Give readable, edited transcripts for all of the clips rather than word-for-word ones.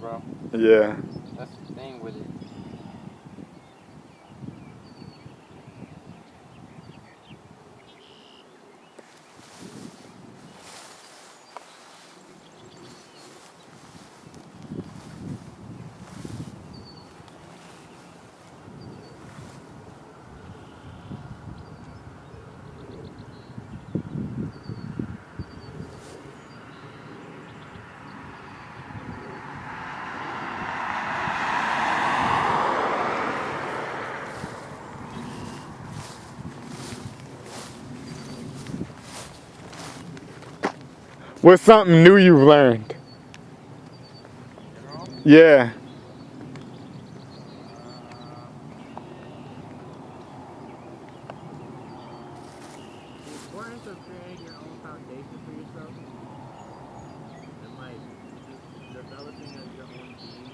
bro. Yeah. That's the thing with it. What's something new you've learned? General? Yeah. The importance of creating your own foundation for yourself and like just developing as your own being.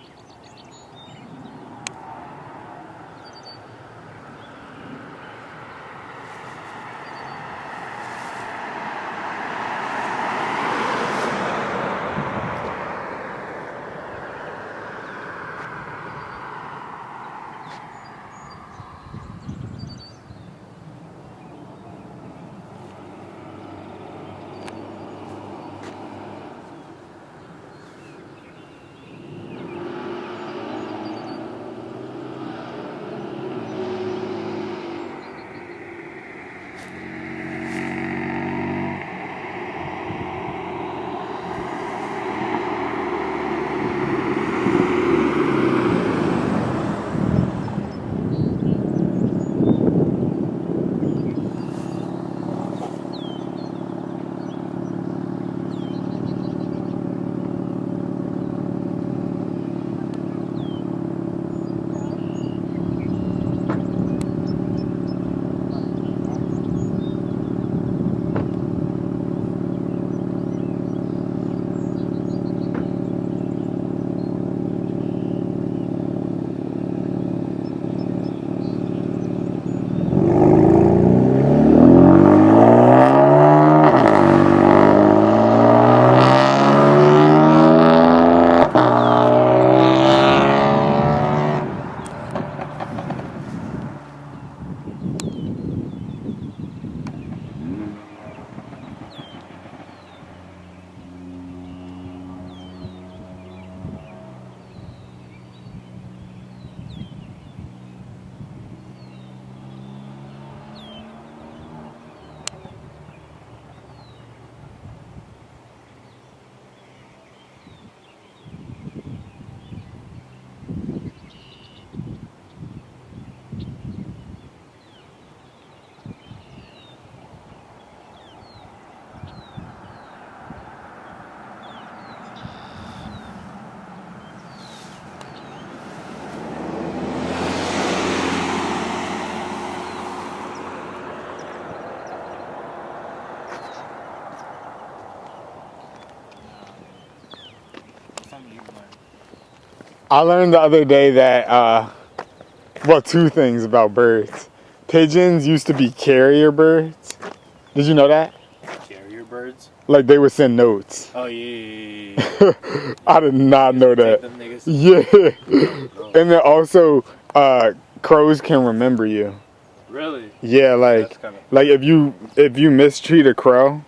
Something you've learned. I learned the other day that, well, two things about birds. Pigeons used to be carrier birds. Did you know that? Carrier birds? Like they would send notes. Oh yeah. I did not know that. Them niggas. Yeah. And then also, crows can remember you. Really? Yeah, like if you mistreat a crow,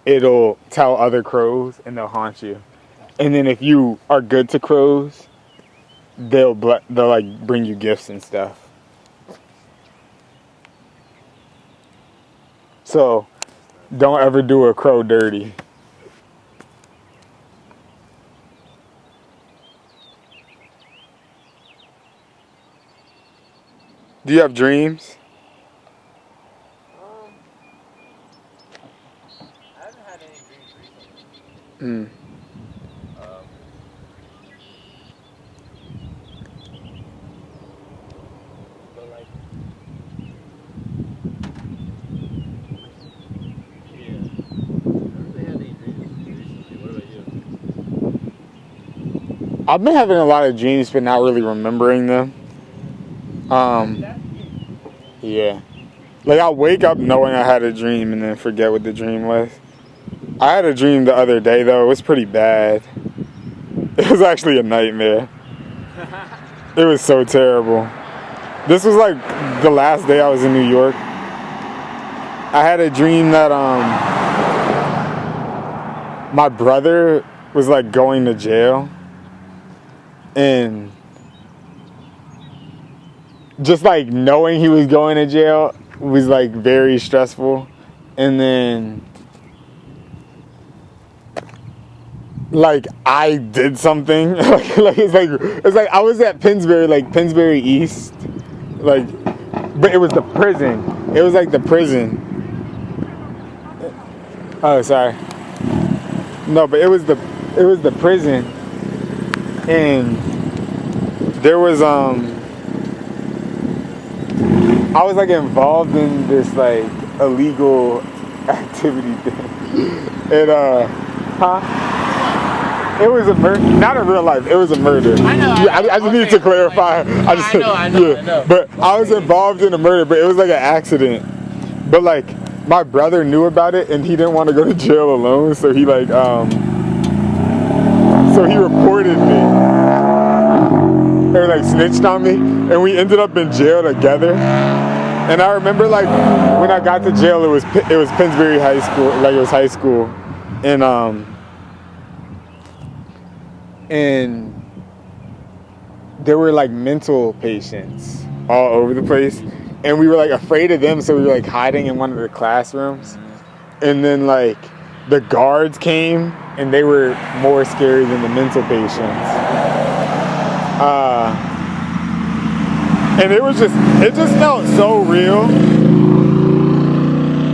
it'll tell other crows and they'll haunt you. And then if you are good to crows, they'll like bring you gifts and stuff. So don't ever do a crow dirty. Do you have dreams? I haven't had any dreams recently. Mm. But like, yeah. I haven't really had any dreams recently. What about you? I've been having a lot of dreams, but not really remembering them. Yeah. Like I'll wake up knowing I had a dream and then forget what the dream was. I had a dream the other day though. It was pretty bad. It was actually a nightmare. It was so terrible. This was like the last day I was in New York. I had a dream that my brother was like going to jail, and just like knowing he was going to jail was like very stressful. And then like I did something like it's like I was at Pennsbury, like Pennsbury East, like, but it was the prison. It was like the prison. Oh, sorry. No, but it was the prison, and there was I was like involved in this like illegal activity thing, and it was a murder, not in real life. It was a murder. I know. I just need to clarify. I know. But I was involved in a murder, but it was like an accident. But like my brother knew about it, and he didn't want to go to jail alone, so he like so he reported me, or like snitched on me, and we ended up in jail together. And I remember like when I got to jail, it was Pennsbury High School, like it was high school, and there were like mental patients all over the place, and we were like afraid of them, so we were like hiding in one of the classrooms. And then like the guards came, and they were more scary than the mental patients. And it just felt so real.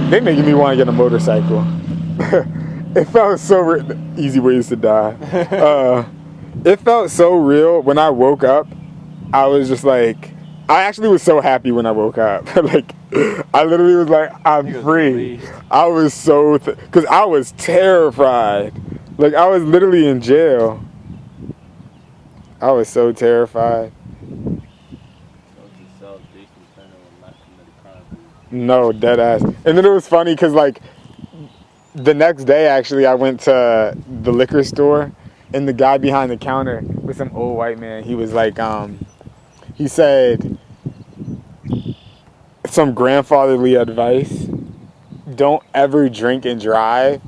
They making me want to get a motorcycle. It felt so real. Easy ways to die. It felt so real. When I woke up, I was just like, I actually was so happy when I woke up. Like, I literally was like, I'm free. I was so, because I was terrified. Like, I was literally in jail. I was so terrified. No, dead ass. And then it was funny because, like, the next day, actually, I went to the liquor store, and the guy behind the counter was some old white man. He was like, he said some grandfatherly advice. Don't ever drink and drive,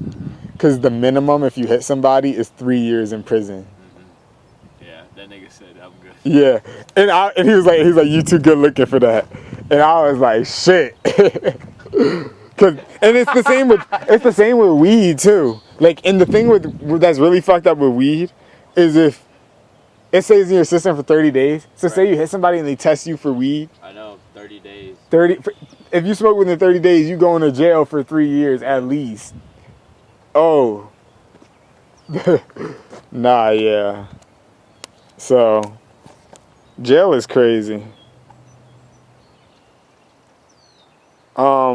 because the minimum if you hit somebody is 3 years in prison. Yeah, that nigga said I'm good. Yeah, and he was like, you too good looking for that. And I was like, shit. And it's the same with weed too. Like, and the thing that's really fucked up with weed is if it stays in your system for 30 days. So right. Say you hit somebody and they test you for weed. I know, 30 days. If you smoke within 30 days, you go into jail for 3 years at least. Oh. Nah, yeah. So, jail is crazy. How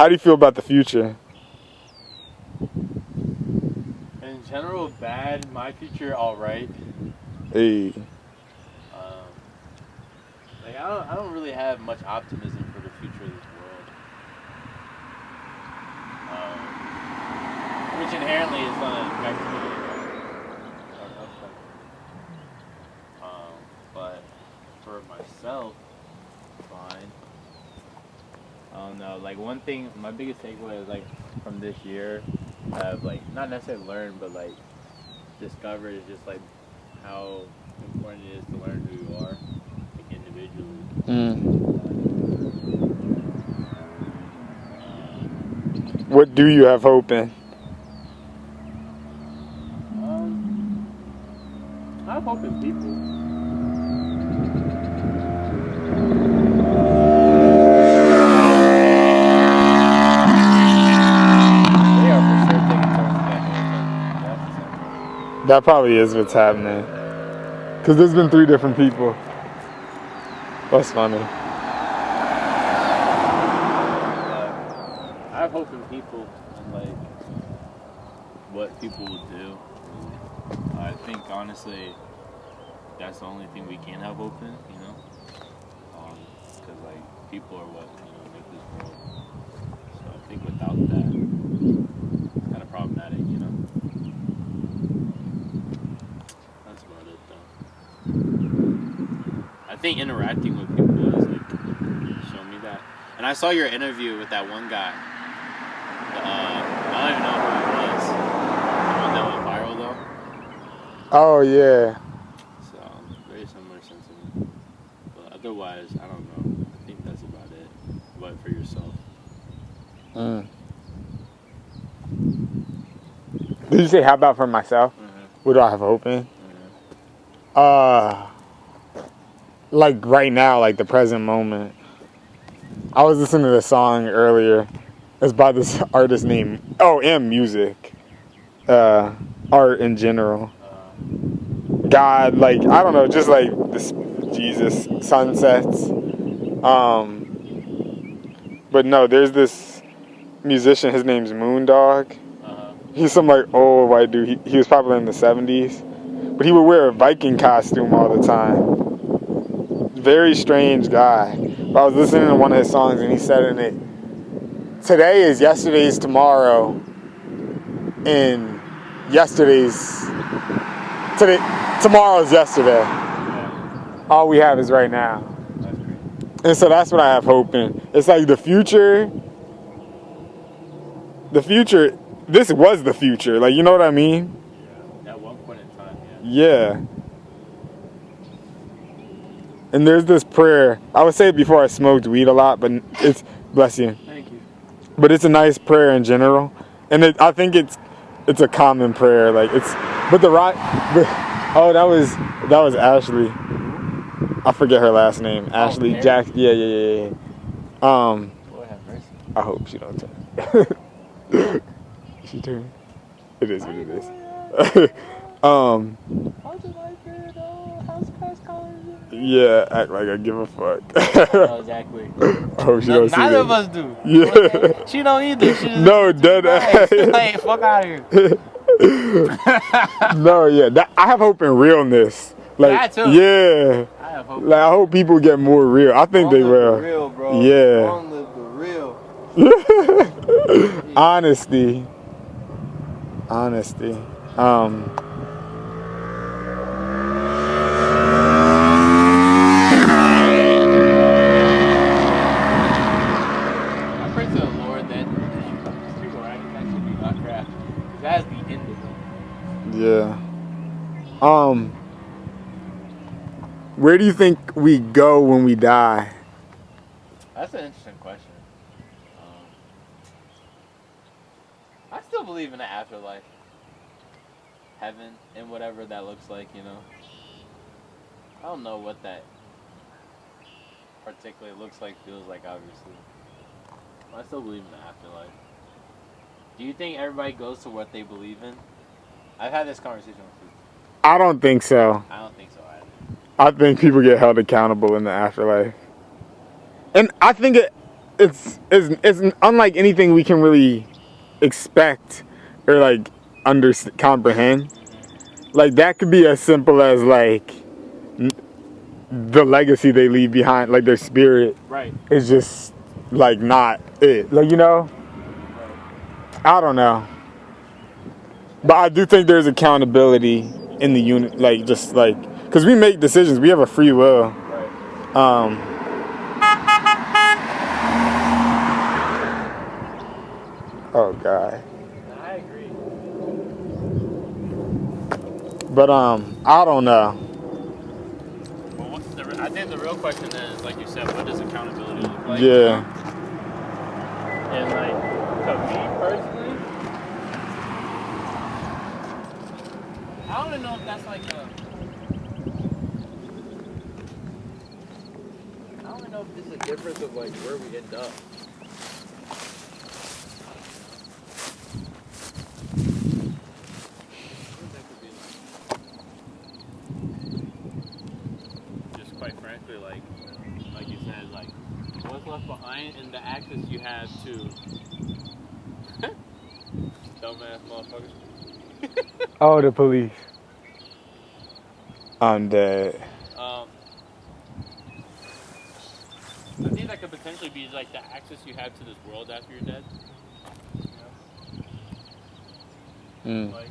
do you feel about the future? In general, bad. My future, all right. Hey. Like I don't really have much optimism for the future of this world. Which inherently is gonna affect me. But for myself, fine. I don't know. Like, one thing, my biggest takeaway is like from this year, I've like not necessarily learned, but like discovered is just like how important it is to learn who you are, like individually. What do you have hope in? I have hope in people. That probably is what's happening. Because there's been 3 different people. That's funny. I have hope in people and like what people will do. I think honestly that's the only thing we can have hope in, you know? Because like people are what, you know, make this world. So I think without that, it's kind of problematic, you know? I think interacting with people has like shown me that. And I saw your interview with that one guy. I don't even know who he was. The one that went viral though. Oh yeah. So very similar sentiment. But otherwise, I don't know. I think that's about it. What for yourself? Did you say how about for myself? What do I have hope in? Like right now, like the present moment. I was listening to this song earlier. It's by this artist named M Music. Art in general. God, like I don't know, just like this Jesus sunsets. But no, there's this musician. His name's Moondog. He's some like old white dude. He was popular in the 70s, but he would wear a Viking costume all the time. Very strange guy. But I was listening to one of his songs and he said in it, today is yesterday's tomorrow, and tomorrow's yesterday. All we have is right now. And so that's what I have hope in. It's like the future, this was the future. Like, you know what I mean? Yeah. At one point in time, yeah. And there's this prayer. I would say it before I smoked weed a lot, but it's, bless you. Thank you. But it's a nice prayer in general. And I think it's a common prayer. Like oh, that was Ashley. I forget her last name. Ashley Mary? Jack. Yeah. Lord have mercy. I hope she don't turn. She turned. It is what it is. How's your life been? How's Christ calling you? Yeah, act like I give a fuck. Oh, exactly. I hope she don't see Neither of this. us do. Yeah. She don't either. She just No, dead ass. Like, fuck out of here. No, yeah. I have hope in realness. Like, That too. yeah. I have hope. Like, I hope people get more real. I think they will. Real, bro. Yeah. Long live the real. Honesty. I pray to the Lord that these people are actually be not crap. Because that's the end of it. Yeah. Where do you think we go when we die? That's an interesting question. I still believe in the afterlife. Heaven and whatever that looks like, you know. I don't know what that particularly looks like, feels like, obviously. But I still believe in the afterlife. Do you think everybody goes to what they believe in? I've had this conversation with people. I don't think so. I don't think so either. I think people get held accountable in the afterlife. And I think it's unlike anything we can really expect or like comprehend. Like that could be as simple as like the legacy they leave behind, like their spirit Right. is just like not it. Like, you know? I don't know. But I do think there's accountability in the unit, like just like, because we make decisions, we have a free will. Right. Oh God. I agree. But I don't know. Well, I think the real question is, like you said, what does accountability look like? Yeah. And like, to me personally, I don't even know if that's like I don't even know if this is a difference of like where we end up. Just quite frankly, like you said, like what's left behind and the access you have to dumbass motherfuckers. Oh, the police. I'm dead. I think that could potentially be like the access you have to this world after you're dead. You know? Like,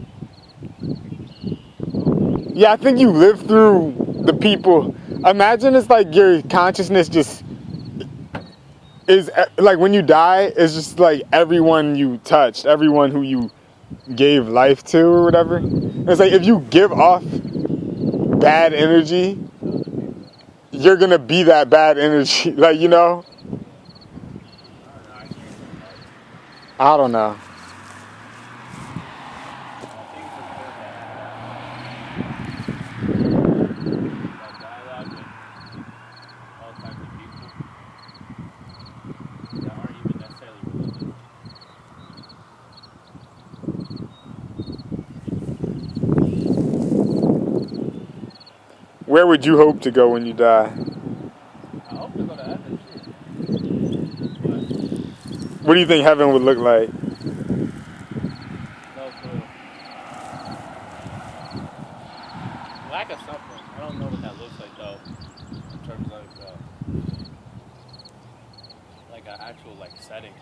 Yeah, I think you live through the people. Imagine it's like your consciousness just is like when you die, it's just like everyone you touched, everyone who you gave life to or whatever. It's like if you give off bad energy, you're gonna be that bad energy. Like, you know? I don't know. Where would you hope to go when you die? I hope to go to heaven too. What do you think heaven would look like? No clue. Lack of suffering. I don't know what that looks like though. In terms of like an actual like setting.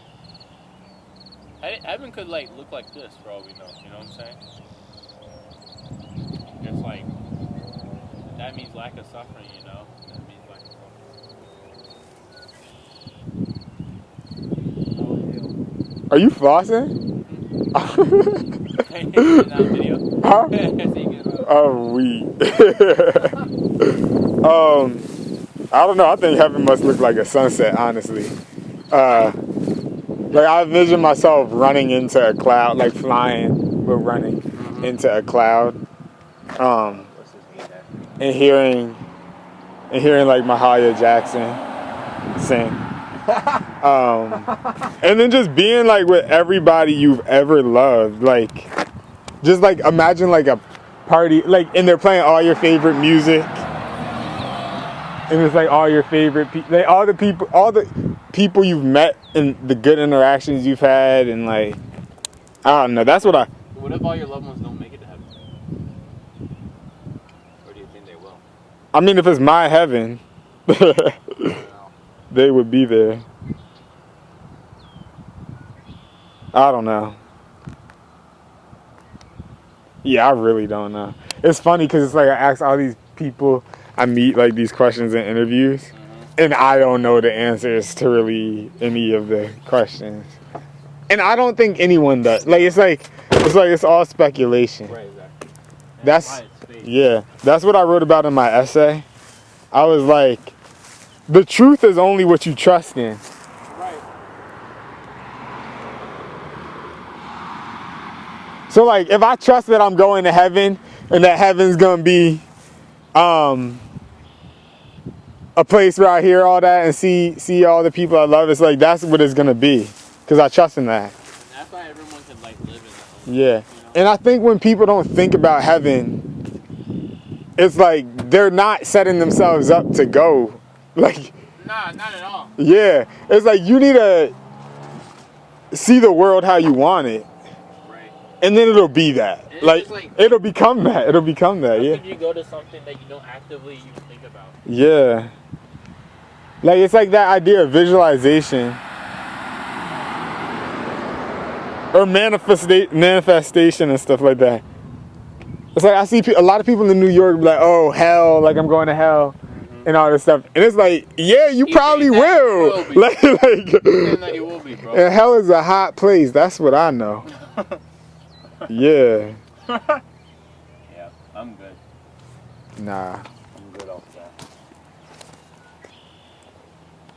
Heaven could like look like this for all we know. You know what I'm saying? It's like that means lack of suffering. You know. That means lack of suffering. Are you flossing? Huh? Oh, we. I don't know. I think heaven must look like a sunset, honestly. Like I envision myself running into a cloud, like flying, but running into a cloud, and hearing like Mahalia Jackson sing. And then just being like with everybody you've ever loved, like just like imagine like a party, like, and they're playing all your favorite music, and it's like all your favorite people, like all the people you've met and the good interactions you've had, and like I don't know. That's what I. What if all your loved ones don't make it to heaven? Or do you think they will? I mean, if it's my heaven, they would be there. I don't know. Yeah, I really don't know. It's funny because it's like I ask all these people I meet like these questions in interviews, and I don't know the answers to really any of the questions. And I don't think anyone does. Like it's all speculation. Right, exactly. That's what I wrote about in my essay. I was like, the truth is only what you trust in. Right. So like if I trust that I'm going to heaven and that heaven's gonna be a place where I hear all that and see all the people I love, it's like that's what it's gonna be. Because I trust in that. And that's why everyone can like live in that. Yeah. You know? And I think when people don't think about heaven, it's like they're not setting themselves up to go. Like, nah, not at all. Yeah. It's like you need to see the world how you want it. Right. And then it'll be that. Like it'll become that. It'll become that, how yeah. could you go to something that you don't actively even think about? Yeah. Like it's like that idea of visualization. Or manifestation and stuff like that. It's like I see a lot of people in New York be like, oh, hell, like I'm going to hell and all this stuff. And it's like, yeah, you probably will. Like, that you will be, bro. And hell is a hot place. That's what I know. Yeah. Yeah, I'm good. Nah.